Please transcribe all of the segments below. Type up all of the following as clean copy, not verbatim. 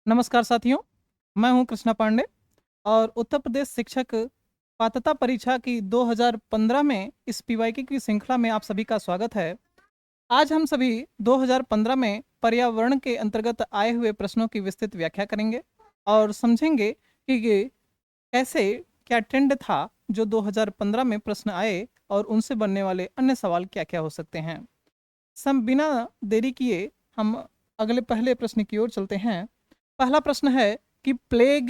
नमस्कार साथियों, मैं हूं कृष्णा पांडे और उत्तर प्रदेश शिक्षक पात्रता परीक्षा की 2015 में इस पीवाईक्यू की श्रृंखला में आप सभी का स्वागत है। आज हम सभी 2015 में पर्यावरण के अंतर्गत आए हुए प्रश्नों की विस्तृत व्याख्या करेंगे और समझेंगे कि ये कैसे क्या ट्रेंड था जो 2015 में प्रश्न आए और उनसे बनने वाले अन्य सवाल क्या क्या हो सकते हैं। बिना देरी किए हम पहले प्रश्न की ओर चलते हैं। पहला प्रश्न है कि प्लेग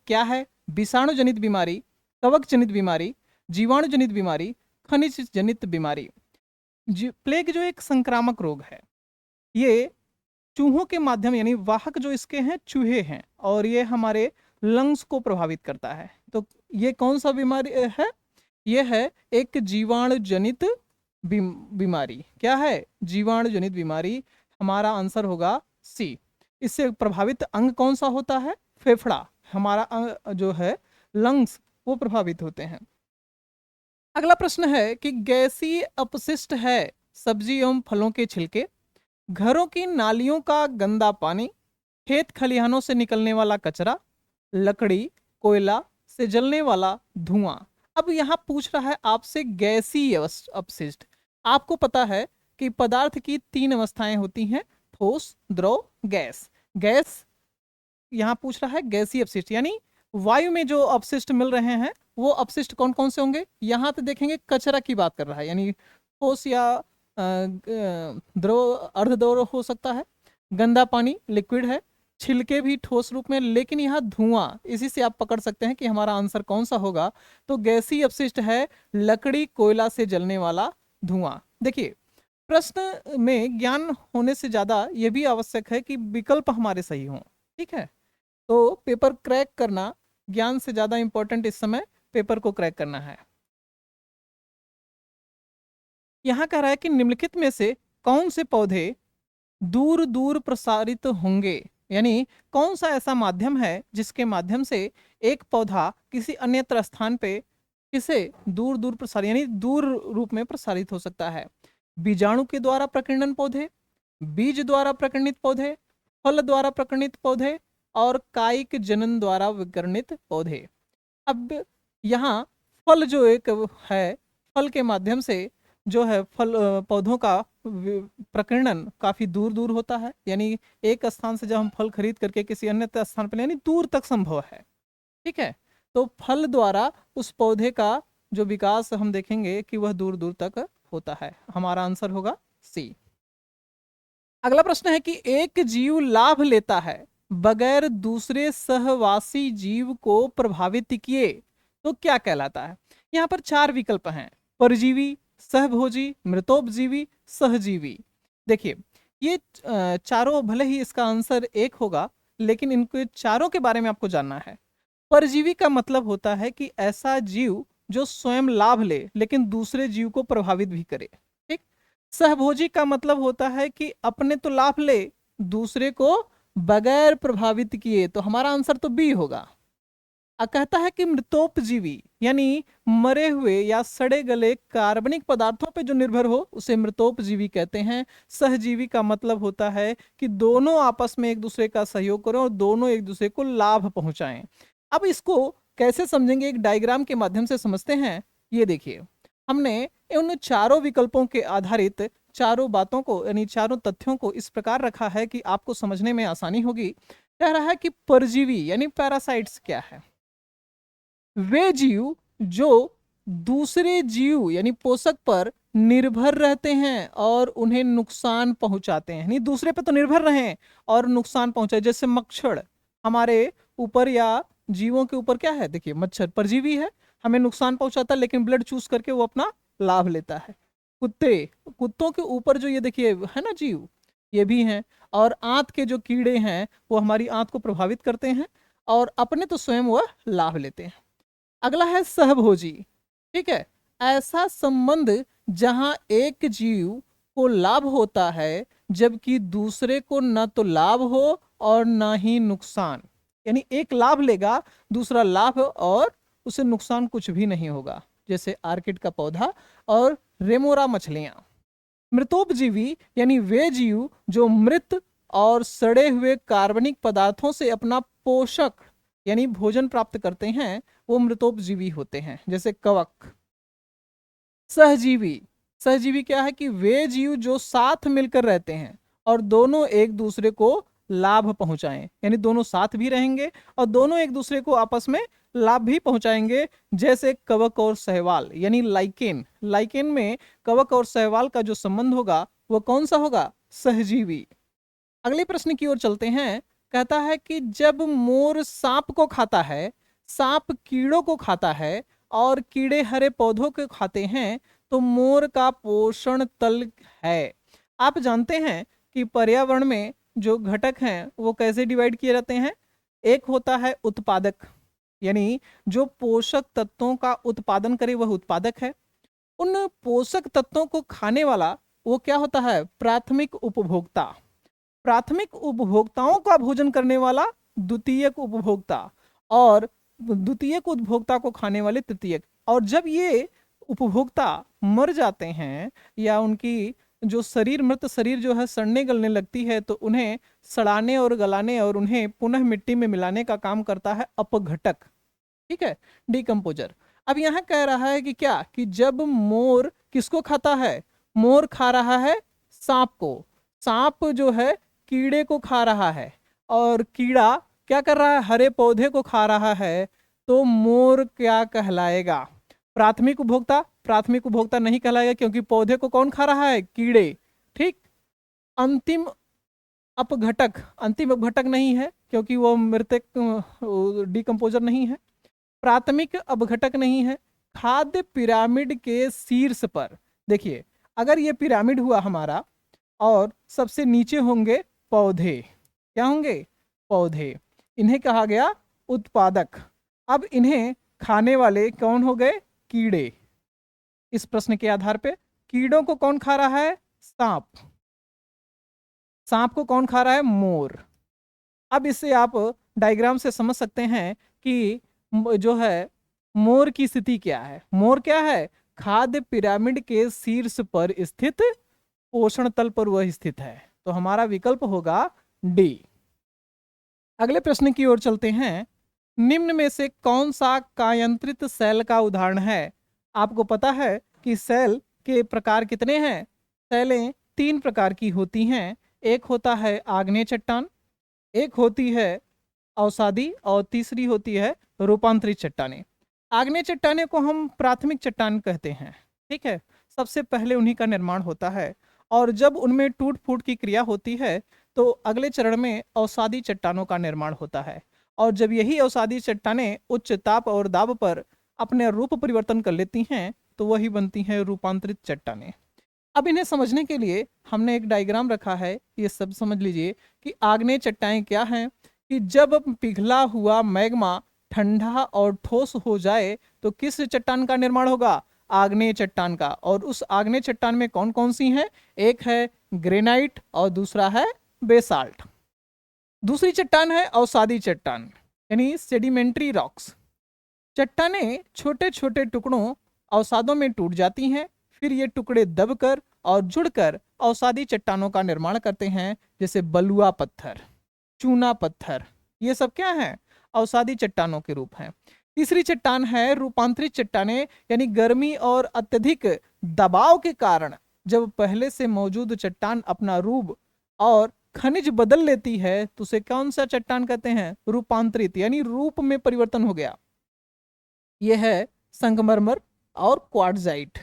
क्या है? विषाणु जनित बीमारी, कवक जनित बीमारी, जीवाणु जनित बीमारी, खनिज जनित बीमारी। प्लेग जो एक संक्रामक रोग है, ये चूहों के माध्यम यानी वाहक जो इसके हैं चूहे हैं और ये हमारे लंग्स को प्रभावित करता है। तो ये कौन सा बीमारी है? ये है एक जीवाणु जनित बीमारी। क्या है? जीवाणु जनित बीमारी। हमारा आंसर होगा सी। इससे प्रभावित अंग कौन सा होता है? फेफड़ा। हमारा अंग जो है लंग्स वो प्रभावित होते हैं। अगला प्रश्न है कि गैसीय अपशिष्ट है सब्जी एवं फलों के छिलके, घरों की नालियों का गंदा पानी, खेत खलिहानों से निकलने वाला कचरा, लकड़ी कोयला से जलने वाला धुआं। अब यहाँ पूछ रहा है आपसे गैसीय अपशिष्ट। आपको पता है कि पदार्थ की 3 अवस्थाएं होती हैं, ठोस, द्रव, गैस। गैस यहाँ पूछ रहा है गैसीय अपशिष्ट यानी वायु में जो अपशिष्ट मिल रहे हैं वो अपशिष्ट कौन कौन से होंगे। यहाँ पे देखेंगे कचरा की बात कर रहा है यानी ठोस या द्रव अर्धद्रव हो सकता है, गंदा पानी लिक्विड है, छिलके भी ठोस रूप में, लेकिन यहाँ धुआं। इसी से आप पकड़ सकते हैं कि हमारा आंसर कौन सा होगा। तो गैसीय अपशिष्ट है लकड़ी कोयला से जलने वाला धुआं। देखिए, प्रश्न में ज्ञान होने से ज्यादा यह भी आवश्यक है कि विकल्प हमारे सही हों। ठीक है, तो पेपर क्रैक करना ज्ञान से ज्यादा इंपॉर्टेंट इस समय पेपर को क्रैक करना है। यहां कह रहा है कि निम्नलिखित में से कौन से पौधे दूर दूर प्रसारित होंगे, यानी कौन सा ऐसा माध्यम है जिसके माध्यम से एक पौधा किसी अन्यत्र स्थान पे किसे दूर दूर प्रसारित यानी दूर रूप में प्रसारित हो सकता है। बीजाणु के द्वारा प्रकीर्णन पौधे, बीज द्वारा प्रकीर्णित पौधे, फल द्वारा प्रकीर्णित पौधे और कायिक जनन द्वारा विकिरणित पौधे। अब यहाँ फल जो एक है, फल के माध्यम से जो है फल पौधों का प्रकीर्णन काफी दूर दूर होता है, यानी एक स्थान से जब हम फल खरीद करके किसी अन्य स्थान पर यानी दूर तक संभव है। ठीक है, तो फल द्वारा उस पौधे का जो विकास हम देखेंगे कि वह दूर दूर तक होता है। हमारा आंसर होगा सी। अगला प्रश्न है कि एक जीव लाभ लेता है बगैर दूसरे सहवासी जीव को प्रभावित किए तो क्या कहलाता है। यहाँ पर 4 विकल्प हैं, परजीवी, सहभोजी, मृतोपजीवी, सहजीवी। देखिए, ये चारों, भले ही इसका आंसर एक होगा लेकिन इनको चारों के बारे में आपको जानना है। परजीवी का मतलब होता है कि ऐसा जीव जो स्वयं लाभ ले लेकिन दूसरे जीव को प्रभावित भी करे। ठीक। सहभोजी का मतलब होता है कि अपने तो लाभ ले, दूसरे को बगैर प्रभावित किए, तो हमारा आंसर तो बी होगा। कहता है कि मृतोपजीवी यानी मरे हुए या सड़े गले कार्बनिक पदार्थों पे जो निर्भर हो उसे मृतोपजीवी कहते हैं। सहजीवी का मतलब होता है कि दोनों आपस में एक दूसरे का सहयोग करें और दोनों एक दूसरे को लाभ पहुंचाएं। अब इसको कैसे समझेंगे, एक डायग्राम के माध्यम से समझते हैं। ये देखिए, हमने उन चारों विकल्पों के आधारित चारों बातों को यानी चारों तथ्यों को इस प्रकार रखा है कि आपको समझने में आसानी होगी। कह रहा है कि परजीवी यानी पैरासाइट्स क्या है? वे जीव जो दूसरे जीव यानी पोषक पर निर्भर रहते हैं और उन्हें नुकसान पहुंचाते हैं, यानी दूसरे पर तो निर्भर रहें और नुकसान पहुंचाए। जैसे मच्छर हमारे ऊपर या जीवों के ऊपर क्या है, देखिए मच्छर परजीवी है, हमें नुकसान पहुंचाता है लेकिन ब्लड चूस करके वो अपना लाभ लेता है। कुत्तों के ऊपर जो ये देखिए है ना जीव, ये भी हैं। और आंत के जो कीड़े हैं वो हमारी आंत को प्रभावित करते हैं और अपने तो स्वयं वह लाभ लेते हैं। अगला है सहभोजी। ठीक है, ऐसा संबंध जहां एक जीव को लाभ होता है जबकि दूसरे को न तो लाभ हो और न ही नुकसान, यानी एक लाभ लेगा दूसरा लाभ और उसे नुकसान कुछ भी नहीं होगा, जैसे आर्किड का पौधा और रेमोरा मछलियां। मृतोपजीवी यानी वे जीव जो मृत और सड़े हुए कार्बनिक पदार्थों से अपना पोषक यानी भोजन प्राप्त करते हैं वो मृतोपजीवी होते हैं, जैसे कवक। सहजीवी, सहजीवी क्या है कि वे जीव जो साथ मिलकर रहते हैं और दोनों एक दूसरे को लाभ पहुंचाएं, यानी दोनों साथ भी रहेंगे और दोनों एक दूसरे को आपस में लाभ भी पहुंचाएंगे, जैसे कवक और सहवाल यानी लाइकेन। लाइकेन में कवक और सहवाल का जो संबंध होगा वो कौन सा होगा? सहजीवी। अगले प्रश्न की ओर चलते हैं। कहता है कि जब मोर सांप को खाता है, सांप कीड़ों को खाता है और कीड़े हरे पौधों को खाते हैं, तो मोर का पोषण तल है। आप जानते हैं कि पर्यावरण में जो घटक हैं वो कैसे डिवाइड किए जाते हैं। एक होता है उत्पादक, यानी जो पोषक तत्वों का उत्पादन करे वह उत्पादक है। उन पोषक तत्वों को खाने वाला वो क्या होता है? प्राथमिक उपभोक्ता। प्राथमिक उपभोक्ताओं का भोजन करने वाला द्वितीयक उपभोक्ता, और द्वितीयक उपभोक्ता को खाने वाले तृतीयक। और जब ये उपभोक्ता मर जाते हैं या उनकी जो शरीर, मृत शरीर जो है सड़ने गलने लगती है, तो उन्हें सड़ाने और गलाने और उन्हें पुनः मिट्टी में मिलाने का काम करता है अपघटक। ठीक है, डिकम्पोजर। अब यहाँ कह रहा है कि क्या कि जब मोर किसको खाता है? मोर खा रहा है सांप को। सांप जो है कीड़े को खा रहा है और कीड़ा क्या कर रहा है? हरे पौधे को खा रहा है। तो मोर क्या कहलाएगा? प्राथमिक उपभोक्ता? प्राथमिक उपभोक्ता नहीं कहलाएगा, क्योंकि पौधे को कौन खा रहा है? कीड़े। ठीक। अंतिम अपघटक? अंतिम अपघटक नहीं है, क्योंकि वो मृतक डिकम्पोजर नहीं है। प्राथमिक अपघटक नहीं है। खाद्य पिरामिड के शीर्ष पर देखिए, अगर ये पिरामिड हुआ हमारा और सबसे नीचे होंगे पौधे। क्या होंगे? पौधे। इन्हें कहा गया उत्पादक। अब इन्हें खाने वाले कौन हो गए? कीड़े। इस प्रश्न के आधार पे कीड़ों को कौन खा रहा है? सांप। सांप को कौन खा रहा है? मोर। अब इससे आप डायग्राम से समझ सकते हैं कि जो है मोर की स्थिति क्या है। मोर क्या है? खाद्य पिरामिड के शीर्ष पर स्थित पोषण तल पर वह स्थित है। तो हमारा विकल्प होगा डी। अगले प्रश्न की ओर चलते हैं। निम्न में से कौन सा कायांतरित सेल का उदाहरण है? आपको पता है कि सेल के प्रकार कितने हैं? सेलें 3 प्रकार की होती हैं। एक होता है आग्नेय चट्टान, एक होती है अवसादी और तीसरी होती है रूपांतरित चट्टानें। आग्नेय चट्टानें को हम प्राथमिक चट्टान कहते हैं। ठीक है, सबसे पहले उन्हीं का निर्माण होता है और जब उनमें टूट फूट की क्रिया होती है तो अगले चरण में अवसादी चट्टानों का निर्माण होता है। और जब यही अवसादी चट्टानें उच्च ताप और दाब पर अपने रूप परिवर्तन कर लेती हैं तो वही बनती हैं रूपांतरित चट्टानें। अब इन्हें समझने के लिए हमने एक डायग्राम रखा है। ये सब समझ लीजिए कि आग्नेय चट्टानें क्या हैं। कि जब पिघला हुआ मैग्मा ठंडा और ठोस हो जाए तो किस चट्टान का निर्माण होगा? आग्नेय चट्टान का। और उस आग्नेय चट्टान में कौन कौन सी हैं? एक है ग्रेनाइट और दूसरा है बेसाल्ट। दूसरी चट्टान है अवसादी चट्टान यानी सेडिमेंट्री रॉक्स। चट्टानें छोटे छोटे टुकड़ों अवसादों में टूट जाती हैं, फिर ये टुकड़े दबकर और जुड़कर अवसादी चट्टानों का निर्माण करते हैं, जैसे बलुआ पत्थर, चूना पत्थर। ये सब क्या है? अवसादी चट्टानों के रूप हैं। तीसरी चट्टान है रूपांतरित चट्टानें, यानी गर्मी और अत्यधिक दबाव के कारण जब पहले से मौजूद चट्टान अपना रूप और खनिज बदल लेती है तो उसे कौन सा चट्टान कहते हैं? रूपांतरित, यानी रूप में परिवर्तन हो गया। यह है संगमरमर और क्वार्ट्जाइट।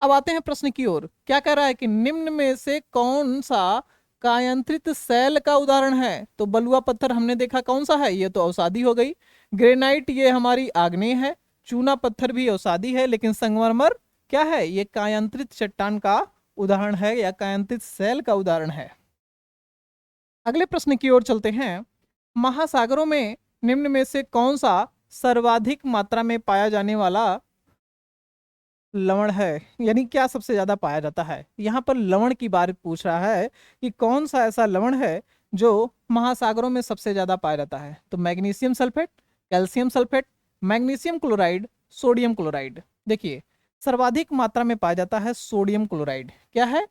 अब आते हैं प्रश्न की ओर। क्या कह रहा है कि निम्न में से कौन सा कायांतरित सेल का उदाहरण है? तो बलुआ पत्थर हमने देखा कौन सा है, ये तो अवसादी हो गई। ग्रेनाइट ये हमारी आग्नेय है। चूना पत्थर भी अवसादी है, लेकिन संगमरमर क्या है? ये कायांतरित चट्टान का उदाहरण है या कायांतरित सेल का उदाहरण है। अगले प्रश्न की ओर चलते हैं। महासागरों में निम्न में से कौन सा सर्वाधिक मात्रा में पाया जाने वाला लवण है, यानी क्या सबसे ज्यादा पाया जाता है? यहाँ पर लवण की बात पूछ रहा है कि कौन सा ऐसा लवण है जो महासागरों में सबसे ज्यादा पाया जाता है। तो magnesium sulphate, calcium sulphate, magnesium chloride, sodium chloride. देखिए, सर्वाधिक मात्रा में पाया जाता है सोडियम क्लोराइड। क्या है?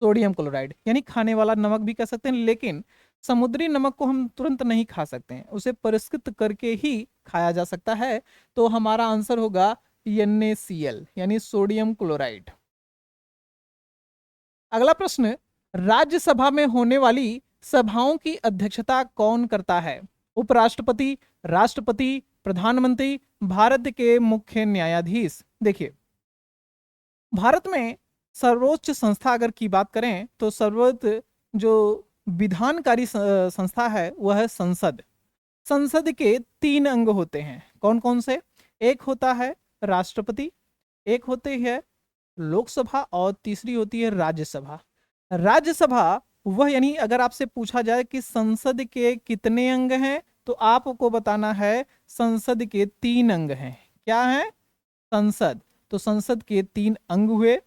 सोडियम क्लोराइड, यानी खाने वाला नमक भी कह सकते हैं, लेकिन समुद्री नमक को हम तुरंत नहीं खा सकते हैं, उसे परिष्कृत करके ही खाया जा सकता है। तो हमारा आंसर होगा NaCl यानी सोडियम क्लोराइड। अगला प्रश्न, राज्यसभा में होने वाली सभाओं की अध्यक्षता कौन करता है? उपराष्ट्रपति, राष्ट्रपति, प्रधानमंत्री, भारत के मुख्य न्यायाधीश। देखिए, भारत में सर्वोच्च संस्था अगर की बात करें तो सर्वोच्च जो विधानकारी संस्था है वह है संसद। संसद के 3 अंग होते हैं, कौन कौन से? एक होता है राष्ट्रपति, एक होती है लोकसभा और तीसरी होती है राज्यसभा। राज्यसभा वह, यानी अगर आपसे पूछा जाए कि संसद के कितने अंग हैं तो आपको बताना है संसद के 3 अंग हैं। क्या है? संसद। तो संसद के 3 अंग हुए,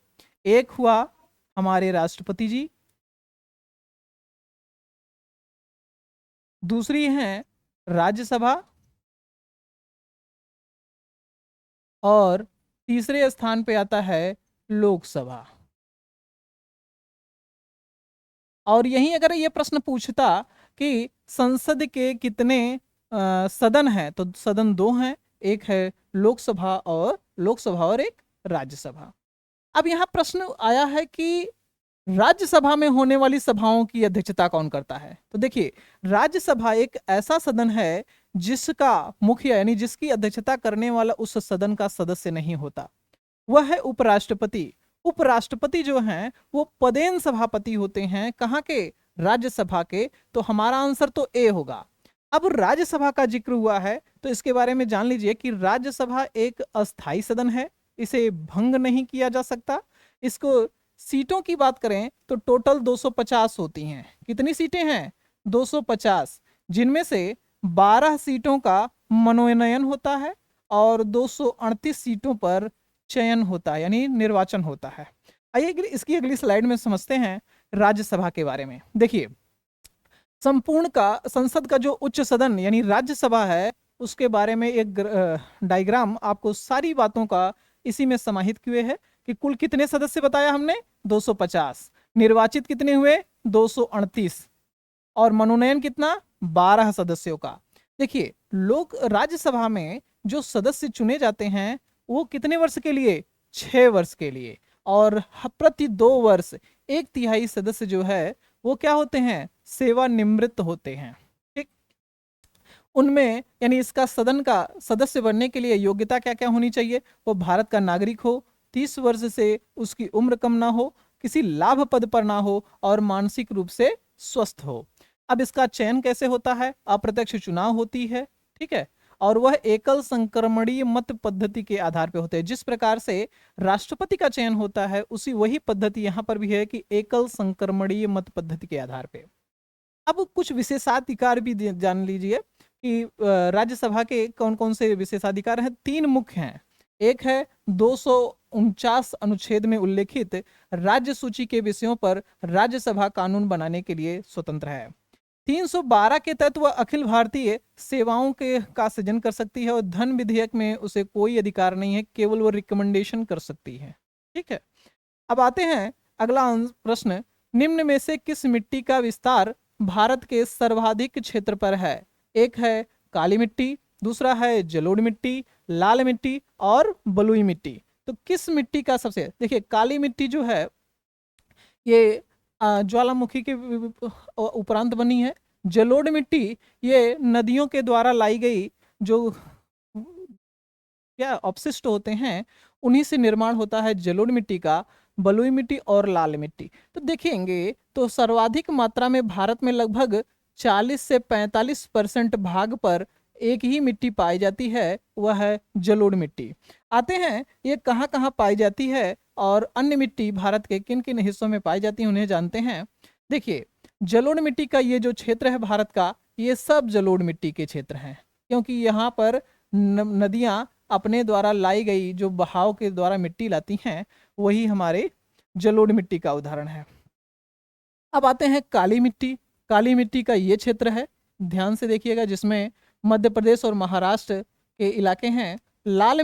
एक हुआ हमारे राष्ट्रपति जी, दूसरी है राज्यसभा और तीसरे स्थान पे आता है लोकसभा। और यहीं अगर ये प्रश्न पूछता कि संसद के कितने सदन हैं तो सदन 2 हैं, एक है लोकसभा और एक राज्यसभा। अब यहाँ प्रश्न आया है कि राज्यसभा में होने वाली सभाओं की अध्यक्षता कौन करता है? तो देखिए, राज्यसभा एक ऐसा सदन है जिसका मुखिया यानी जिसकी अध्यक्षता करने वाला उस सदन का सदस्य नहीं होता, वह है उपराष्ट्रपति। उपराष्ट्रपति जो हैं वो पदेन सभापति होते हैं, कहाँ के? राज्यसभा के। तो हमारा आंसर तो ए होगा। अब राज्यसभा का जिक्र हुआ है तो इसके बारे में जान लीजिए कि राज्यसभा एक अस्थाई सदन है, इसे भंग नहीं किया जा सकता। इसको सीटों की बात करें तो टोटल 250 होती हैं। कितनी सीटें हैं? 250, जिनमें से 12 सीटों का मनोनयन होता है और 238 सीटों पर चयन होता है यानी निर्वाचन होता है। आइए इसकी अगली स्लाइड में समझते हैं राज्यसभा के बारे में। देखिए, संपूर्ण का संसद का जो उच्च सदन यानी राज्यसभा है उसके बारे में एक डायग्राम आपको सारी बातों का इसी में समाहित किए है कि कुल कितने सदस्य बताया हमने? 250। निर्वाचित कितने हुए? 238। और मनोनयन कितना? 12 सदस्यों का। देखिए, लोक राज्यसभा में जो सदस्य चुने जाते हैं वो कितने वर्ष के लिए? 6 वर्ष के लिए। और प्रति 2 वर्ष 1/3 सदस्य जो है वो क्या होते हैं? सेवानिवृत्त होते हैं। ठीक, उनमें यानी इसका सदन का सदस्य बनने के लिए योग्यता क्या क्या होनी चाहिए? वो भारत का नागरिक हो, 30 वर्ष से उसकी उम्र कम ना हो, किसी लाभ पद पर ना हो और मानसिक रूप से स्वस्थ हो। अब इसका चयन कैसे होता है? अप्रत्यक्ष चुनाव होती है, ठीक है, और वह एकल संक्रमणीय मत पद्धति के आधार पर होते हैं। जिस प्रकार से राष्ट्रपति का चयन होता है उसी वही पद्धति यहाँ पर भी है कि एकल संक्रमणीय मत पद्धति के आधार पर। अब कुछ विशेषाधिकार भी जान लीजिए कि राज्यसभा के कौन कौन से विशेषाधिकार हैं। 3 मुख्य हैं। एक है 249 अनुच्छेद में उल्लेखित राज्य सूची के विषयों पर राज्यसभा कानून बनाने के लिए स्वतंत्र है। 312 के तहत वह अखिल भारतीय सेवाओं के का सृजन कर सकती है और धन विधेयक में उसे कोई अधिकार नहीं है, केवल वो रिकमेंडेशन कर सकती है। ठीक है, अब आते हैं अगला प्रश्न, निम्न में से किस मिट्टी का विस्तार भारत के सर्वाधिक क्षेत्र पर है? एक है काली मिट्टी, दूसरा है जलोढ़ मिट्टी, लाल मिट्टी और बलुई मिट्टी। तो किस मिट्टी का सबसे? देखिए, काली मिट्टी जो है ये ज्वालामुखी के उपरांत बनी है। जलोढ़ मिट्टी ये नदियों के द्वारा लाई गई जो क्या अपशिष्ट होते हैं उन्हीं से निर्माण होता है जलोढ़ मिट्टी का। बलुई मिट्टी और लाल मिट्टी तो देखेंगे तो सर्वाधिक मात्रा में भारत में लगभग 40 से 45% भाग पर एक ही मिट्टी पाई जाती है, वह है जलोढ़ मिट्टी। आते हैं ये कहाँ कहाँ पाई जाती है और अन्य मिट्टी भारत के किन किन हिस्सों में पाई जाती है उन्हें जानते हैं। देखिए, जलोढ़ मिट्टी का ये जो क्षेत्र है भारत का, ये सब जलोढ़ मिट्टी के क्षेत्र हैं, क्योंकि यहाँ पर नदियाँ अपने द्वारा लाई गई जो बहाव के द्वारा मिट्टी लाती हैं वही हमारे जलोढ़ मिट्टी का उदाहरण है। अब आते हैं काली मिट्टी। काली मिट्टी का ये क्षेत्र है, ध्यान से देखिएगा, जिसमें मध्य प्रदेश और महाराष्ट्र के इलाके हैं। लाल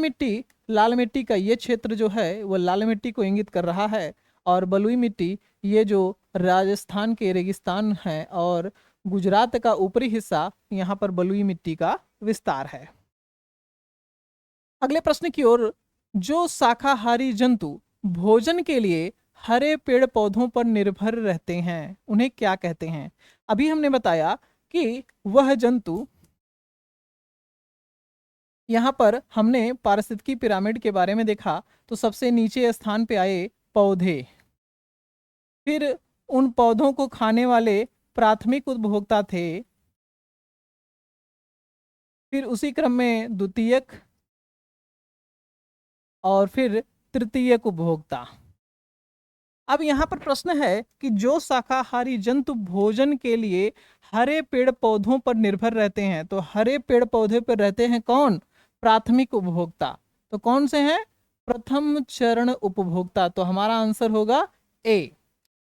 मिट्टी का ये क्षेत्र जो है वो लाल मिट्टी को इंगित कर रहा है। और बलुई मिट्टी ये जो राजस्थान के रेगिस्तान हैं और गुजरात का ऊपरी हिस्सा, यहाँ पर बलुई मिट्टी का विस्तार है। अगले प्रश्न की ओर, जो शाकाहारी जंतु भोजन के लिए हरे पेड़ पौधों पर निर्भर रहते हैं उन्हें क्या कहते हैं? अभी हमने बताया कि वह जंतु, यहाँ पर हमने पारिस्थितिकी पिरामिड के बारे में देखा तो सबसे नीचे स्थान पे आए पौधे, फिर उन पौधों को खाने वाले प्राथमिक उपभोक्ता थे, फिर उसी क्रम में द्वितीयक और फिर तृतीयक उपभोक्ता। अब यहाँ पर प्रश्न है कि जो शाकाहारी जंतु भोजन के लिए हरे पेड़ पौधों पर निर्भर रहते हैं, तो हरे पेड़ पौधे पर रहते हैं कौन? प्राथमिक उपभोक्ता। तो कौन से हैं? प्रथम चरण उपभोक्ता। तो हमारा आंसर होगा ए।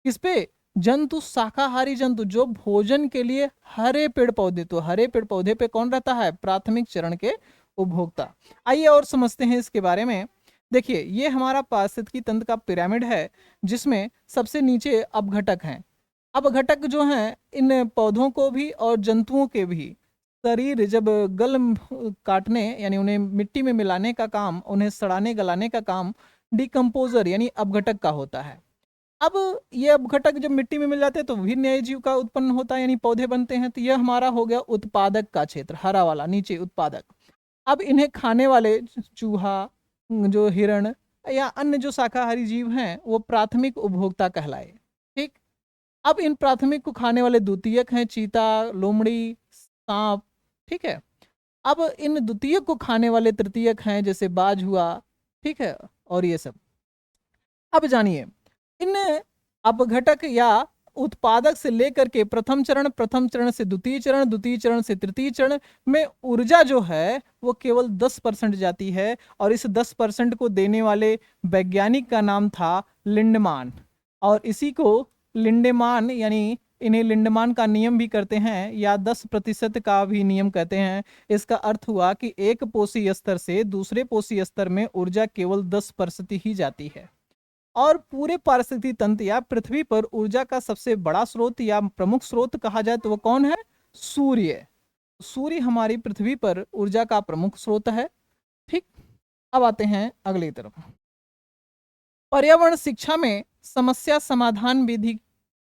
किस पे? जंतु, शाकाहारी जंतु जो भोजन के लिए हरे पेड़ पौधे, तो हरे पेड़ पौधे पे कौन रहता है? प्राथमिक चरण के उपभोक्ता। आइए और समझते हैं इसके बारे में। देखिए, ये हमारा पारिस्थितिकी तंत्र का पिरामिड है जिसमें सबसे नीचे अपघटक हैं। अपघटक जो हैं इन पौधों को भी और जंतुओं के भी शरीर जब गल काटने यानी उन्हें मिट्टी में मिलाने का काम, उन्हें सड़ाने गलाने का काम डिकम्पोजर यानी अपघटक का होता है। अब ये अपघटक जब मिट्टी में मिल जाते हैं तो विभिन्न नए जीव का उत्पन्न होता है यानी पौधे बनते हैं। तो यह हमारा हो गया उत्पादक का क्षेत्र, हरा वाला नीचे उत्पादक। अब इन्हें खाने वाले चूहा, जो हिरण या अन्य जो शाकाहारी जीव हैं वो प्राथमिक उपभोक्ता कहलाए। ठीक। अब इन प्राथमिक को खाने वाले द्वितीयक हैं, चीता, लोमड़ी, सांप। ठीक है। अब इन द्वितीयक को खाने वाले तृतीयक हैं, जैसे बाज हुआ। ठीक है, और ये सब। अब जानिए, इन अपघटक या उत्पादक से लेकर के प्रथम चरण से द्वितीय चरण से तृतीय चरण में ऊर्जा जो है वो केवल 10% जाती है, और इस 10% को देने वाले वैज्ञानिक का नाम था लिंडमान। और इसी को लिंडेमान यानी इन्हें लिंडमान का नियम भी कहते हैं, या 10% का भी नियम कहते हैं। इसका अर्थ हुआ कि एक पोषी स्तर से दूसरे पोषी स्तर में ऊर्जा केवल 10% ही जाती है। और पूरे पारिस्थितिकी तंत्र या पृथ्वी पर ऊर्जा का सबसे बड़ा स्रोत या प्रमुख स्रोत कहा जाए तो वो कौन है? सूर्य। सूर्य हमारी पृथ्वी पर ऊर्जा का प्रमुख स्रोत है। ठीक। अब आते हैं अगली तरफ। पर्यावरण शिक्षा में समस्या समाधान विधि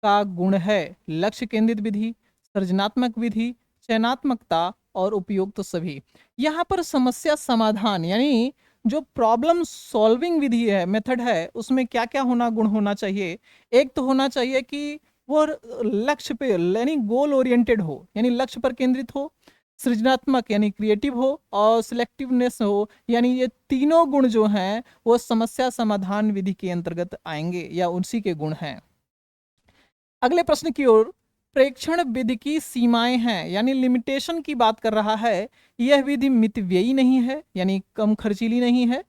का गुण है लक्ष्य केंद्रित विधि, सृजनात्मक विधि, चयनात्मकता और उपयुक्त सभी। यहाँ पर समस्या समाधान यानी जो प्रॉब्लम सॉल्विंग विधि है, मेथड है, उसमें क्या क्या गुण होना चाहिए? एक तो होना चाहिए कि वो लक्ष्य पे यानी गोल ओरिएंटेड हो, यानी लक्ष्य पर केंद्रित हो, सृजनात्मक यानी क्रिएटिव हो, और सिलेक्टिवनेस हो, यानी ये तीनों गुण जो हैं वो समस्या समाधान विधि के अंतर्गत आएंगे या उसी के गुण हैं। अगले प्रश्न की ओर, प्रेक्षण विधि की सीमाएं हैं यानी लिमिटेशन की बात कर रहा है। यह विधि मितव्ययी नहीं है यानी कम खर्चीली नहीं है,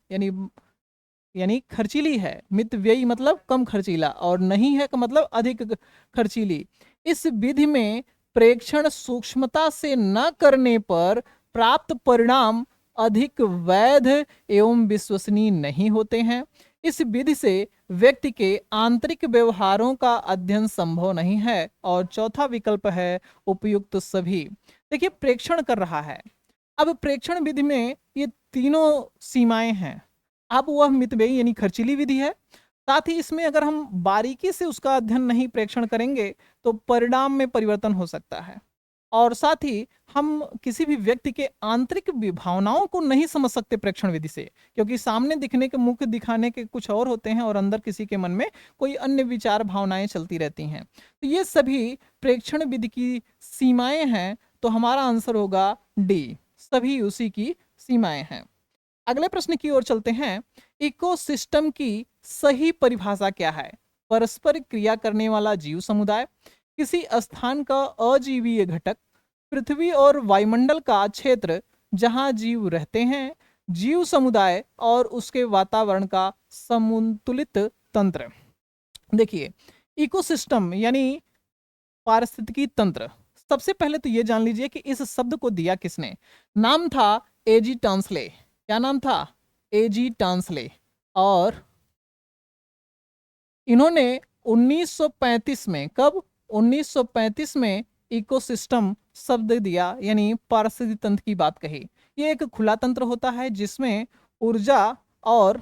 यानी खर्चीली है। मितव्ययी मतलब कम खर्चीला, और नहीं है का मतलब अधिक खर्चीली। इस विधि में प्रेक्षण सूक्ष्मता से न करने पर प्राप्त परिणाम अधिक वैध एवं विश्वसनीय नहीं होते हैं। इस विधि से व्यक्ति के आंतरिक व्यवहारों का अध्ययन संभव नहीं है। और चौथा विकल्प है उपयुक्त सभी। देखिए, प्रेक्षण कर रहा है। अब प्रेक्षण विधि में ये तीनों सीमाएं हैं। अब वह मितव्ययी यानी खर्चीली विधि है, साथ ही इसमें अगर हम बारीकी से उसका अध्ययन नहीं प्रेक्षण करेंगे तो परिणाम में परिवर्तन हो सकता है, और साथ ही हम किसी भी व्यक्ति के आंतरिक भावनाओं को नहीं समझ सकते प्रेक्षण विधि से, क्योंकि सामने दिखने के, मुख दिखाने के कुछ और होते हैं और अंदर किसी के मन में कोई अन्य विचार भावनाएं चलती रहती हैं। तो ये सभी प्रेक्षण विधि की सीमाएं हैं। तो हमारा आंसर होगा डी, सभी उसी की सीमाएं हैं। अगले प्रश्न की ओर चलते हैं। इकोसिस्टम की सही परिभाषा क्या है? परस्पर क्रिया करने वाला जीव समुदाय, किसी स्थान का अजीवीय घटक, पृथ्वी और वायुमंडल का क्षेत्र जहां जीव रहते हैं, जीव समुदाय और उसके वातावरण का समुतुलित तंत्र। देखिए, इकोसिस्टम यानी पारिस्थितिकी तंत्र, सबसे पहले तो ये जान लीजिए कि इस शब्द को दिया किसने। नाम था एजी टांसले। क्या नाम था? एजी टांसले। और इन्होंने 1935 में, कब? 1935 में इकोसिस्टम शब्द दिया, यानी पारिस्थितिकी तंत्र की बात कही। ये एक खुला तंत्र होता है जिसमें ऊर्जा और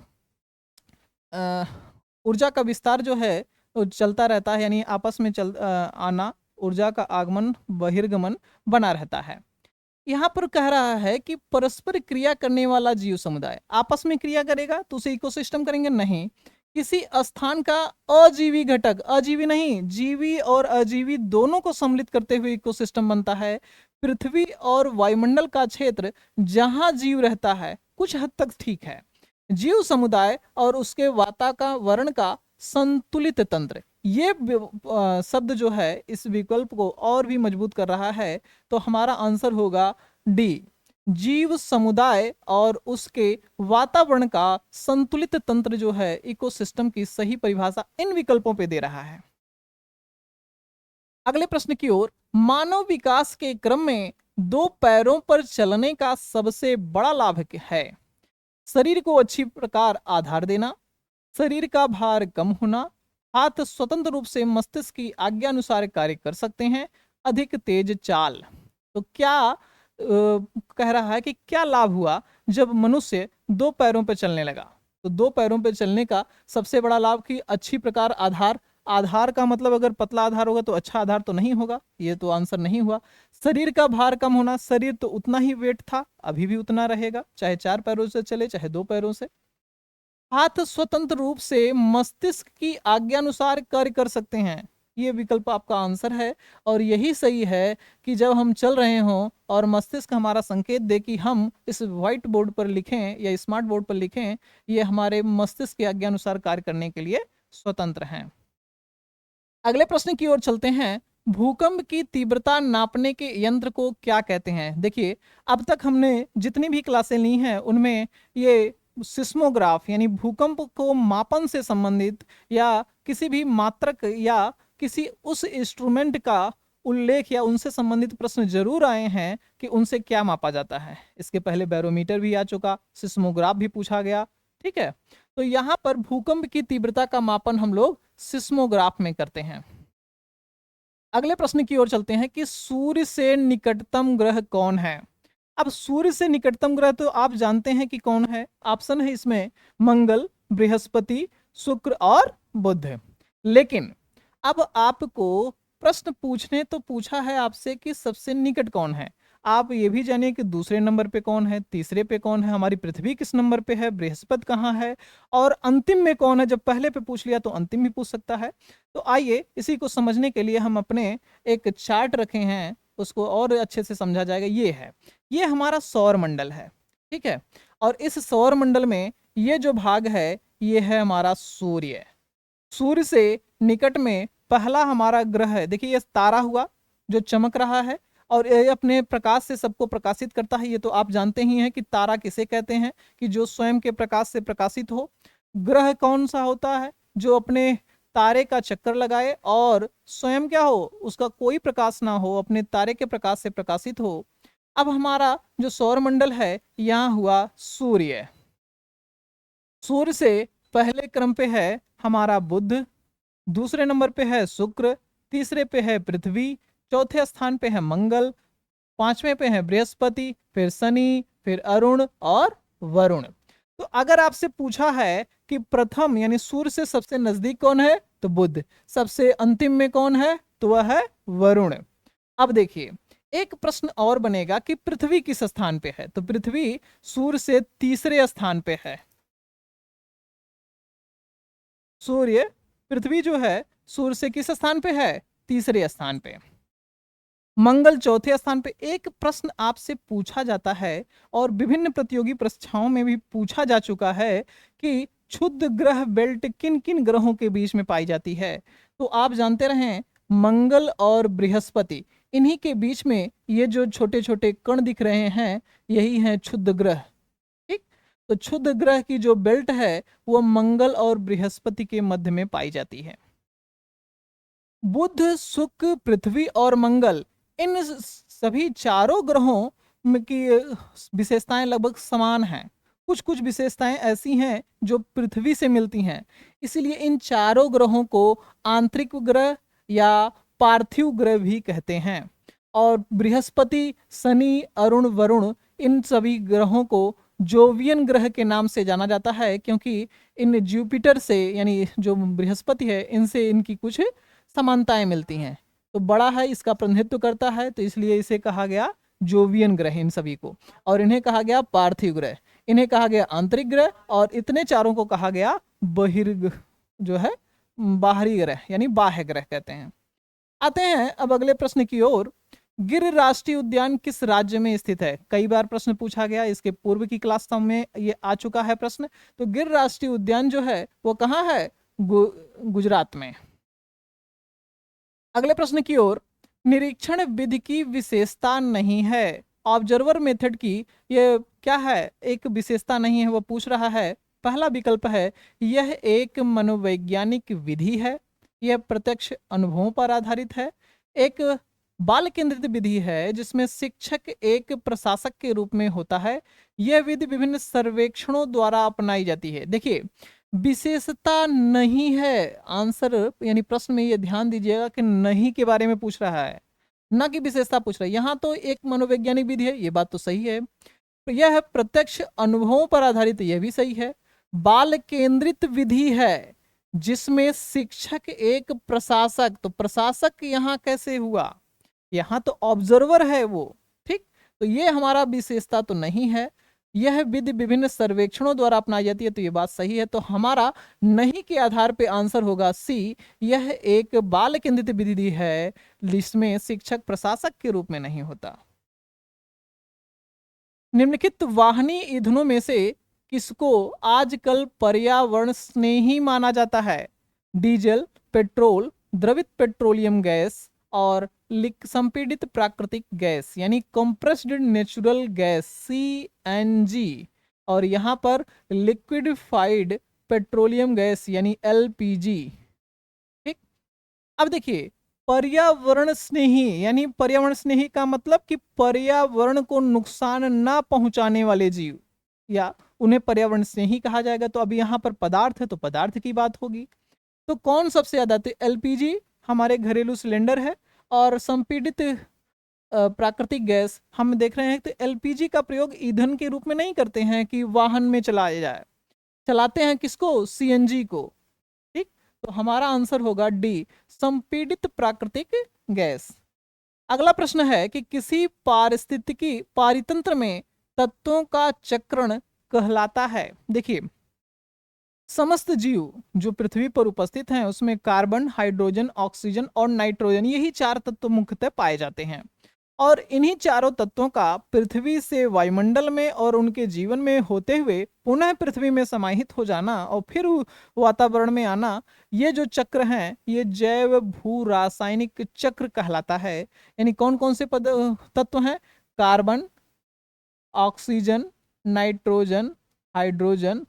ऊर्जा का विस्तार जो है वो चलता रहता है, यानी आपस में आना, ऊर्जा का आगमन बहिर्गमन बना रहता है। यहाँ पर कह रहा है कि परस्पर क्रिया करने वाला जीव समुदाय आपस में क्रिया करेगा तो उसे इकोसिस्टम करेंगे, नहीं। किसी स्थान का अजीवी घटक, अजीवी नहीं, जीवी और अजीवी दोनों को सम्मिलित करते हुए इकोसिस्टम बनता है। पृथ्वी और वायुमंडल का क्षेत्र जहां जीव रहता है कुछ हद तक ठीक है। जीव समुदाय और उसके वातावरण का संतुलित तंत्र, ये शब्द जो है इस विकल्प को और भी मजबूत कर रहा है। तो हमारा आंसर होगा डी, जीव समुदाय और उसके वातावरण का संतुलित तंत्र जो है इकोसिस्टम की सही परिभाषा इन विकल्पों पे दे रहा है। अगले प्रश्न की ओर, मानव विकास के क्रम में दो पैरों पर चलने का सबसे बड़ा लाभ है शरीर को अच्छी प्रकार आधार देना, शरीर का भार कम होना, हाथ स्वतंत्र रूप से मस्तिष्क की आज्ञा अनुसार कार्य कर सकते हैं, अधिक तेज चाल। तो क्या कह रहा है कि क्या लाभ हुआ जब मनुष्य दो पैरों पर चलने लगा? तो दो पैरों पर चलने का सबसे बड़ा लाभ कि अच्छी प्रकार आधार, आधार का मतलब अगर पतला आधार होगा तो अच्छा आधार तो नहीं होगा, ये तो आंसर नहीं हुआ। शरीर का भार कम होना, शरीर तो उतना ही वेट था, अभी भी उतना रहेगा, चाहे चार पैरों से चले चाहे दो पैरों से। हाथ स्वतंत्र रूप से मस्तिष्क की आज्ञानुसार कार्य कर सकते हैं, ये विकल्प आपका आंसर है। और यही सही है कि जब हम चल रहे हों और मस्तिष्क हमारा संकेत दे कि हम इस व्हाइट बोर्ड पर लिखें या स्मार्ट बोर्ड पर लिखें, ये हमारे मस्तिष्क की आज्ञानुसार कार्य करने के लिए स्वतंत्र हैं। अगले प्रश्न की ओर चलते हैं। भूकंप की तीव्रता नापने के यंत्र को क्या कहते हैं? देखिए, अब तक हमने जितनी भी क्लासें ली हैं उनमें ये सिस्मोग्राफ यानी भूकंप को मापन से संबंधित या किसी भी मात्रक या किसी उस इंस्ट्रूमेंट का उल्लेख या उनसे संबंधित प्रश्न जरूर आए हैं कि उनसे क्या मापा जाता है। इसके पहले बैरोमीटर भी आ चुका, सिस्मोग्राफ भी पूछा गया, ठीक है। तो यहाँ पर भूकंप की तीव्रता का मापन हम लोग सिस्मोग्राफ में करते हैं। अगले प्रश्न की ओर चलते हैं कि सूर्य से निकटतम ग्रह कौन है? अब सूर्य से निकटतम ग्रह तो आप जानते हैं कि कौन है। ऑप्शन है इसमें मंगल, बृहस्पति, शुक्र और बुध। लेकिन अब आपको प्रश्न पूछने तो पूछा है आपसे कि सबसे निकट कौन है। आप ये भी जानिए कि दूसरे नंबर पे कौन है, तीसरे पे कौन है, हमारी पृथ्वी किस नंबर पे है, बृहस्पति कहाँ है, और अंतिम में कौन है। जब पहले पे पूछ लिया तो अंतिम भी पूछ सकता है। तो आइए इसी को समझने के लिए हम अपने एक चार्ट रखे हैं, उसको और अच्छे से समझा जाएगा। ये है, ये हमारा सौर मंडल है, ठीक है। और इस सौर मंडल में ये जो भाग है ये है हमारा सूर्य। सूर्य से निकट में पहला हमारा ग्रह है, देखिए ये तारा हुआ जो चमक रहा है और ये अपने प्रकाश से सबको प्रकाशित करता है। ये तो आप जानते ही हैं कि तारा किसे कहते हैं, कि जो स्वयं के प्रकाश से प्रकाशित हो। ग्रह कौन सा होता है? जो अपने तारे का चक्कर लगाए और स्वयं क्या हो, उसका कोई प्रकाश ना हो, अपने तारे के प्रकाश से प्रकाशित हो। अब हमारा जो सौर मंडल है यहाँ हुआ सूर्य। सूर्य से पहले क्रम पे है हमारा बुध, दूसरे नंबर पे है शुक्र, तीसरे पे है पृथ्वी, चौथे स्थान पे है मंगल, पांचवें पे है बृहस्पति, फिर शनि, फिर अरुण और वरुण। तो अगर आपसे पूछा है कि प्रथम यानी सूर्य से सबसे नजदीक कौन है तो बुध, सबसे अंतिम में कौन है तो वह है वरुण। अब देखिए एक प्रश्न और बनेगा कि पृथ्वी किस स्थान पे है। तो पृथ्वी सूर्य से तीसरे स्थान पे है। सूर्य, पृथ्वी जो है सूर्य से किस स्थान पे है? तीसरे स्थान पे। मंगल चौथे स्थान पे। एक प्रश्न आपसे पूछा जाता है और विभिन्न प्रतियोगी परीक्षाओं में भी पूछा जा चुका है कि क्षुद्र ग्रह बेल्ट किन किन ग्रहों के बीच में पाई जाती है। तो आप जानते रहें मंगल और बृहस्पति, इन्हीं के बीच में ये जो छोटे छोटे कण दिख रहे हैं यही हैं क्षुद्र ग्रह, ठीक। तो क्षुद्र ग्रह की जो बेल्ट है वो मंगल और बृहस्पति के मध्य में पाई जाती है। बुध, शुक्र, पृथ्वी और मंगल, इन सभी चारों ग्रहों की विशेषताएं लगभग समान हैं। कुछ कुछ विशेषताएं ऐसी हैं जो पृथ्वी से मिलती हैं, इसीलिए इन चारों ग्रहों को आंतरिक ग्रह या पार्थिव ग्रह भी कहते हैं। और बृहस्पति, शनि, अरुण, वरुण, इन सभी ग्रहों को जोवियन ग्रह के नाम से जाना जाता है, क्योंकि इन जुपिटर से यानी जो बृहस्पति है इनसे इनकी कुछ समानताएं मिलती हैं। तो बड़ा है, इसका प्रतिनिधित्व करता है, तो इसलिए इसे कहा गया जोवियन ग्रह इन सभी को। और इन्हें कहा गया पार्थिव ग्रह, इन्हें कहा गया आंतरिक ग्रह, और इतने चारों को कहा गया जो है बाहरी ग्रह यानी बाह्य ग्रह कहते हैं। आते हैं अब अगले प्रश्न की ओर। गिर राष्ट्रीय उद्यान किस राज्य में स्थित है? कई बार प्रश्न पूछा गया, इसके पूर्व की क्लास में ये आ चुका है प्रश्न। तो गिर राष्ट्रीय उद्यान जो है वो कहाँ है? गुजरात में। अगले प्रश्न की ओर। निरीक्षण विधि की विशेषता नहीं है, ऑब्जर्वर मेथड की ये क्या है? एक विशेषता नहीं है, वो पूछ रहा है। पहला विकल्प है यह एक मनोवैज्ञानिक विधि है, यह प्रत्यक्ष अनुभवों पर आधारित है, एक बाल केंद्रित विधि है जिसमें शिक्षक एक प्रशासक के रूप में होता है, यह विधि विभिन्न सर्वेक्षणों द्वारा अपनाई जाती है। देखिए, विशेषता नहीं है, आंसर यानी प्रश्न में ये ध्यान दीजिएगा कि नहीं के बारे में पूछ रहा है, ना कि विशेषता पूछ रहा है। यहाँ तो एक मनोवैज्ञानिक विधि है, ये बात तो सही है। यह प्रत्यक्ष अनुभवों पर आधारित, यह भी सही है। बाल केंद्रित विधि है जिसमें शिक्षक एक प्रशासक, तो प्रशासक यहाँ कैसे हुआ? यहाँ तो ऑब्जर्वर है वो, ठीक। तो ये हमारा विशेषता तो नहीं है। यह विधि विभिन्न सर्वेक्षणों द्वारा अपनाई जाती है, तो ये बात सही है। तो हमारा नहीं के आधार पे आंसर होगा सी, यह एक बाल केंद्रित विधि है जिसमें शिक्षक प्रशासक के रूप में नहीं होता। निम्नलिखित वाहनी ईंधनों में से किसको आजकल पर्यावरण स्नेही माना जाता है? डीजल, पेट्रोल, द्रवित पेट्रोलियम गैस और संपीड़ित प्राकृतिक गैस यानी कंप्रेस्ड नेचुरल गैस CNG, और यहाँ पर लिक्विडिफाइड पेट्रोलियम गैस यानी LPG, ठीक। अब देखिए, पर्यावरण स्नेही यानी पर्यावरण स्नेही का मतलब कि पर्यावरण को नुकसान ना पहुंचाने वाले जीव या उन्हें पर्यावरण स्नेही कहा जाएगा। तो अभी यहाँ पर पदार्थ है तो पदार्थ की बात होगी। तो कौन सबसे ज्यादा? तो LPG हमारे घरेलू सिलेंडर है, और संपीड़ित प्राकृतिक गैस हम देख रहे हैं। तो LPG का प्रयोग ईंधन के रूप में नहीं करते हैं कि वाहन में चलाया जाए, चलाते हैं किसको? CNG को, ठीक। तो हमारा आंसर होगा डी, संपीड़ित प्राकृतिक गैस। अगला प्रश्न है कि किसी पारिस्थितिकी पारितंत्र में तत्वों का चक्रण कहलाता है? देखिए, समस्त जीव जो पृथ्वी पर उपस्थित हैं उसमें कार्बन, हाइड्रोजन, ऑक्सीजन और नाइट्रोजन, यही चार तत्व मुख्यतः पाए जाते हैं। और इन्हीं चारों तत्वों का पृथ्वी से वायुमंडल में और उनके जीवन में होते हुए पुनः पृथ्वी में समाहित हो जाना और फिर वातावरण में आना, ये जो चक्र हैं ये जैव भू रासायनिक चक्र कहलाता है। यानी कौन कौन से तत्व हैं? कार्बन, ऑक्सीजन, नाइट्रोजन, हाइड्रोजन,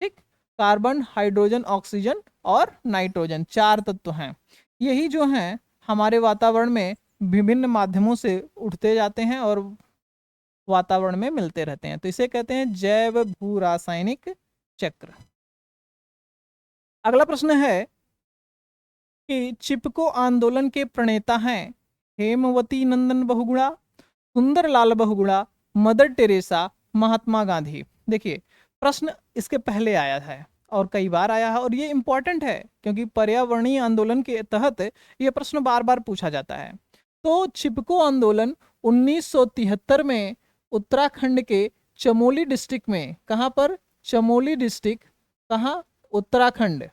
ठीक। कार्बन, हाइड्रोजन, ऑक्सीजन और नाइट्रोजन, चार तत्व हैं। यही जो हैं हमारे वातावरण में विभिन्न माध्यमों से उठते जाते हैं और वातावरण में मिलते रहते हैं। तो इसे कहते हैं जैव भू रासायनिक चक्र। अगला प्रश्न है कि चिपको आंदोलन के प्रणेता हैं हेमवती नंदन बहुगुणा, सुंदरलाल बहुगुणा, मदर टेरेसा, महात्मा गांधी। देखिए, प्रश्न इसके पहले आया है और कई बार आया है, और ये इंपॉर्टेंट है क्योंकि पर्यावरणीय आंदोलन के तहत ये प्रश्न बार बार पूछा जाता है। तो चिपको आंदोलन 1973 में उत्तराखंड के चमोली डिस्ट्रिक्ट में, कहाँ पर? चमोली डिस्ट्रिक्ट, कहाँ? उत्तराखंड।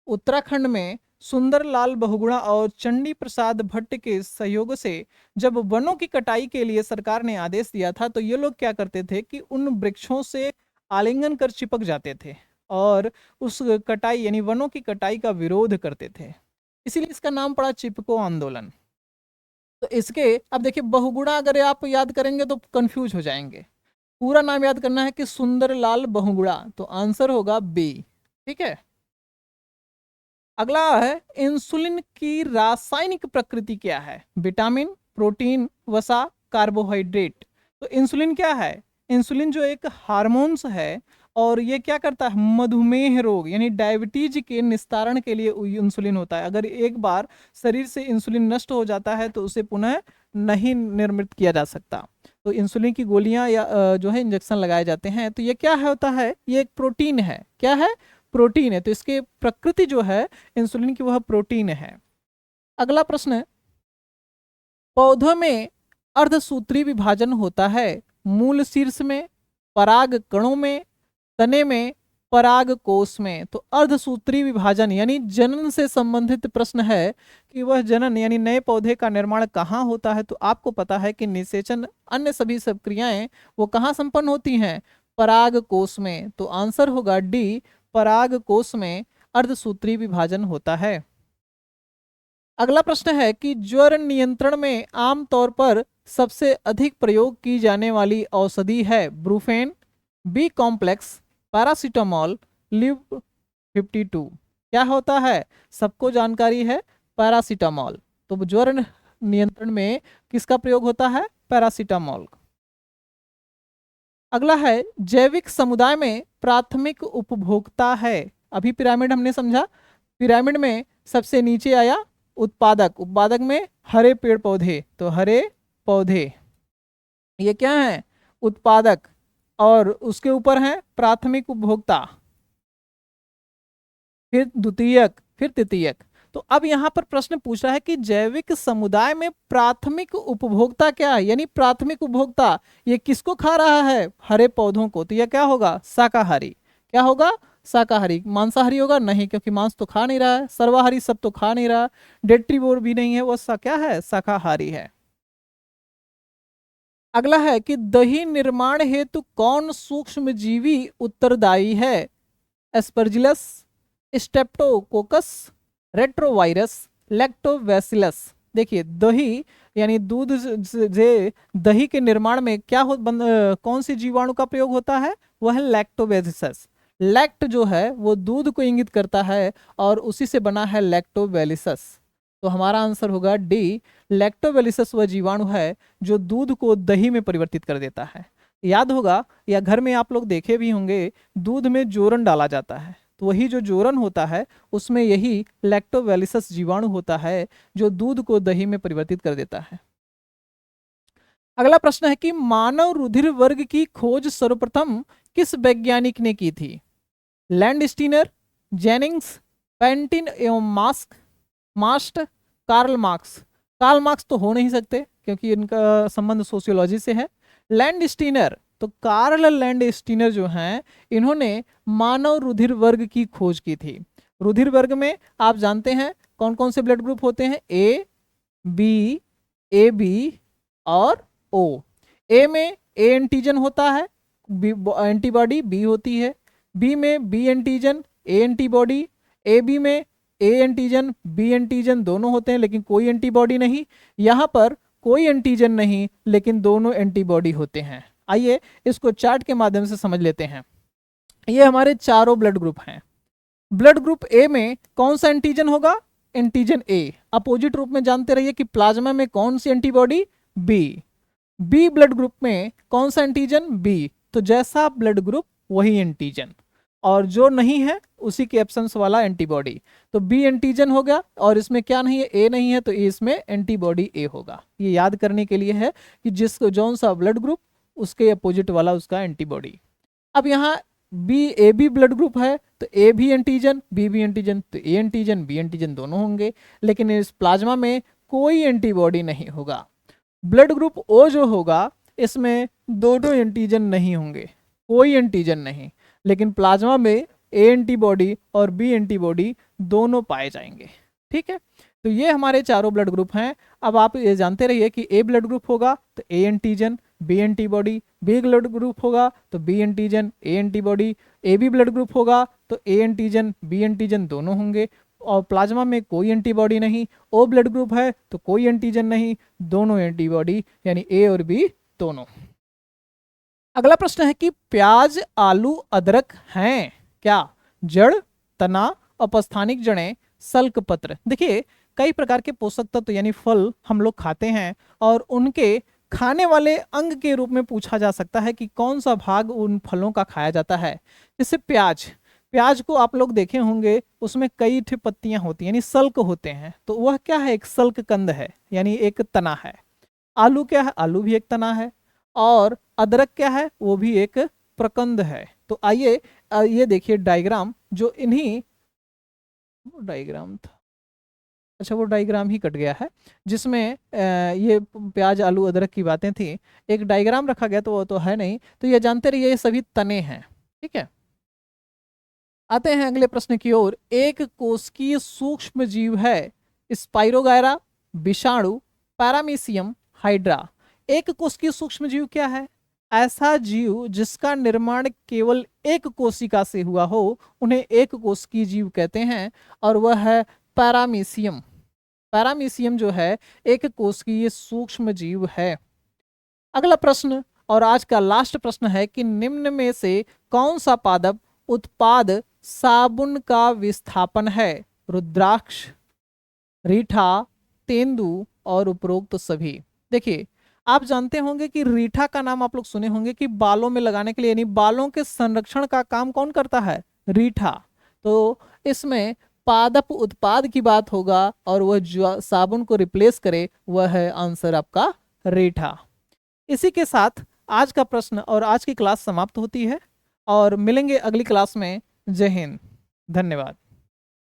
उत्तराखंड में सुंदरलाल बहुगुणा और चंडी प्रसाद भट्ट के सहयोग से जब वनों की कटाई के लिए सरकार ने आदेश दिया था, तो ये लोग क्या करते थे कि उन वृक्षों से आलिंगन कर चिपक जाते थे और उस कटाई यानी वनों की कटाई का विरोध करते थे। इसीलिए इसका नाम पड़ा चिपको आंदोलन। तो इसके अब देखिए, बहुगुणा अगर आप याद करेंगे तो कंफ्यूज हो जाएंगे। पूरा नाम याद करना है कि सुंदरलाल बहुगुणा, तो आंसर होगा बी, ठीक है। अगला है इंसुलिन की रासायनिक प्रकृति क्या है? विटामिन, प्रोटीन, वसा, कार्बोहाइड्रेट। तो इंसुलिन क्या है? इंसुलिन जो एक हार्मोन्स है और ये क्या करता है? मधुमेह रोग यानी डायबिटीज के निस्तारण के लिए इंसुलिन होता है। अगर एक बार शरीर से इंसुलिन नष्ट हो जाता है तो उसे पुनः नहीं निर्मित किया जा सकता। तो इंसुलिन की गोलियां या जो है इंजेक्शन लगाए जाते हैं। तो ये क्या है होता है, ये एक प्रोटीन है। क्या है? प्रोटीन है। तो इसकी प्रकृति जो है इंसुलिन की वह प्रोटीन है। अगला प्रश्न है, पौधों में अर्धसूत्री विभाजन होता है मूल शीर्ष में, पराग कणों में, तने में, पराग कोश में। तो अर्धसूत्री विभाजन यानी जनन से संबंधित प्रश्न है कि वह जनन यानी नए पौधे का निर्माण कहाँ होता है। तो आपको पता है कि निषेचन अन्य सभी सब क्रियाएं वो कहाँ संपन्न होती हैं? पराग कोश में। तो आंसर होगा डी, पराग कोश में अर्धसूत्री विभाजन होता है। अगला प्रश्न है कि ज्वर नियंत्रण में आमतौर पर सबसे अधिक प्रयोग की जाने वाली औषधि है Brufen, B complex, paracetamol, Liv 52। क्या होता है? सबको जानकारी है, पैरासीटामोल। तो ज्वर नियंत्रण में किसका प्रयोग होता है? पैरासीटामोल। अगला है, जैविक समुदाय में प्राथमिक उपभोक्ता है। अभी पिरामिड हमने समझा, पिरामिड में सबसे नीचे आया उत्पादक, उत्पादक में हरे पेड़ पौधे। तो हरे पौधे ये क्या है? उत्पादक। और उसके ऊपर है प्राथमिक उपभोक्ता, फिर द्वितीयक, फिर तृतीयक। तो अब यहां पर प्रश्न पूछ रहा है कि जैविक समुदाय में प्राथमिक उपभोक्ता क्या है, यानी प्राथमिक उपभोक्ता ये किसको खा रहा है? हरे पौधों को। तो यह क्या होगा? शाकाहारी। क्या होगा? शाकाहारी। मांसाहारी होगा? नहीं, क्योंकि मांस तो खा नहीं रहा है। सर्वाहारी सब तो खा नहीं रहा, डेट्रीवोर भी नहीं है, वह क्या है? शाकाहारी है। अगला है कि दही निर्माण हेतु कौन सूक्ष्म जीवी उत्तरदायी है? Aspergillus, streptococcus, retrovirus, lactobacillus. देखिए दही यानी दूध से दही के निर्माण में क्या कौन सी जीवाणु का प्रयोग होता है? वह है लैक्टोबैसिलस। लैक्ट जो है वो दूध को इंगित करता है और उसी से बना है लैक्टोबैलिसस। तो हमारा आंसर होगा डी, लैक्टोबैलिसस वह जीवाणु है जो दूध को दही में परिवर्तित कर देता है। याद होगा या घर में आप लोग देखे भी होंगे, दूध में जोरन डाला जाता है। तो वही जो जोरन होता है उसमें यही लैक्टोबैलिसस जीवाणु होता है जो दूध को दही में परिवर्तित कर देता है। अगला प्रश्न है कि मानव रुधिर वर्ग की खोज सर्वप्रथम किस वैज्ञानिक ने की थी? लैंडस्टीनर, जेनिंग्स, पेंटिन एवं मास्ट, कार्ल मार्क्स। कार्ल मार्क्स तो हो नहीं सकते क्योंकि इनका संबंध सोशियोलॉजी से है। लैंडस्टीनर, तो कार्ल लैंडस्टीनर जो हैं इन्होंने मानव रुधिर वर्ग की खोज की थी। रुधिर वर्ग में आप जानते हैं कौन कौन से ब्लड ग्रुप होते हैं? ए बी और ओ। ए में ए एंटीजन होता है, एंटीबॉडी बी होती है। बी में B antigen A antibody. A B में ए एंटीजन बी एंटीजन दोनों होते हैं लेकिन कोई एंटीबॉडी नहीं। यहाँ पर कोई एंटीजन नहीं लेकिन दोनों एंटीबॉडी होते हैं। आइए इसको चार्ट के माध्यम से समझ लेते हैं। ये हमारे चारों ब्लड ग्रुप हैं। ब्लड ग्रुप ए में कौन सा एंटीजन होगा? एंटीजन ए। अपोजिट रूप में जानते रहिए कि प्लाज्मा में कौन सी antibody? B. B blood group में कौन सा एंटीजन? बी। तो जैसा ब्लड ग्रुप वही एंटीजन, और जो नहीं है उसी के एब्सेंस वाला एंटीबॉडी। तो बी एंटीजन हो गया, और इसमें क्या नहीं है? ए नहीं है, तो इसमें एंटीबॉडी ए होगा। ये याद करने के लिए है कि जिसको जौन सा ब्लड ग्रुप उसके अपोजिट वाला उसका एंटीबॉडी। अब यहाँ B A B blood group है तो ए भी एंटीजन बी भी एंटीजन, तो ए एंटीजन बी एंटीजन दोनों होंगे, लेकिन इस प्लाज्मा में कोई एंटीबॉडी नहीं होगा। ब्लड ग्रुप ओ जो होगा इसमें दोनों एंटीजन नहीं होंगे, कोई एंटीजन नहीं, लेकिन प्लाज्मा में ए एंटीबॉडी और बी एंटीबॉडी दोनों पाए जाएंगे। ठीक है, तो ये हमारे चारों ब्लड ग्रुप हैं। अब आप ये जानते रहिए कि ए ब्लड ग्रुप होगा तो A antigen B antibody, B blood group होगा तो B antigen A antibody, A B blood group होगा तो ए एंटीजन बी एंटीजन दोनों होंगे, और प्लाज्मा में कोई एंटीबॉडी नहीं। ओ ब्लड ग्रुप है तो कोई एंटीजन नहीं, दोनों एंटीबॉडी, यानी ए और बी दोनों। अगला प्रश्न है कि प्याज, आलू, अदरक हैं क्या? जड़, तना, अपस्थानिक जड़ें, सल्क पत्र। देखिए कई प्रकार के पोषक तत्व यानी फल हम लोग खाते हैं, और उनके खाने वाले अंग के रूप में पूछा जा सकता है कि कौन सा भाग उन फलों का खाया जाता है। जैसे प्याज, प्याज को आप लोग देखे होंगे उसमें कई पत्तियां होती हैं यानी सल्क होते हैं, तो वह क्या है? एक सल्क कंद है यानी एक तना है। आलू क्या है, आलू भी एक तना है, और अदरक क्या है, वो भी एक प्रकंद है। तो आइए ये देखिए डायग्राम, जो इन्हीं डायग्राम था, अच्छा वो डायग्राम ही कट गया है, जिसमें ये प्याज आलू अदरक की बातें थी, एक डायग्राम रखा गया तो वो तो है नहीं, तो ये जानते रहिए ये सभी तने हैं। ठीक है, आते हैं अगले प्रश्न की ओर। एक कोशिकीय सूक्ष्म जीव है स्पाइरोगायरा, विषाणु, पैरामीशियम, हाइड्रा। एक कोशिकीय सूक्ष्म जीव क्या है? ऐसा जीव जिसका निर्माण केवल एक कोशिका से हुआ हो, उन्हें एक कोशिकीय जीव कहते हैं, और वह है पैरामीशियम। पैरामीशियम जो है एक कोशिकीय सूक्ष्म जीव है। अगला प्रश्न और आज का लास्ट प्रश्न है कि निम्न में से कौन सा पादप उत्पाद साबुन का विस्थापन है? रुद्राक्ष, रीठा, तेंदु और उपरोक्त सभी। देखिए, आप जानते होंगे कि रीठा का नाम आप लोग सुने होंगे कि बालों में लगाने के लिए, यानी बालों के संरक्षण का काम कौन करता है? रीठा। तो इसमें पादप उत्पाद की बात होगा, और वह जो साबुन को रिप्लेस करे वह है आंसर आपका रीठा। इसी के साथ आज का प्रश्न और आज की क्लास समाप्त होती है, और मिलेंगे अगली क्लास में। जय हिंद, धन्यवाद।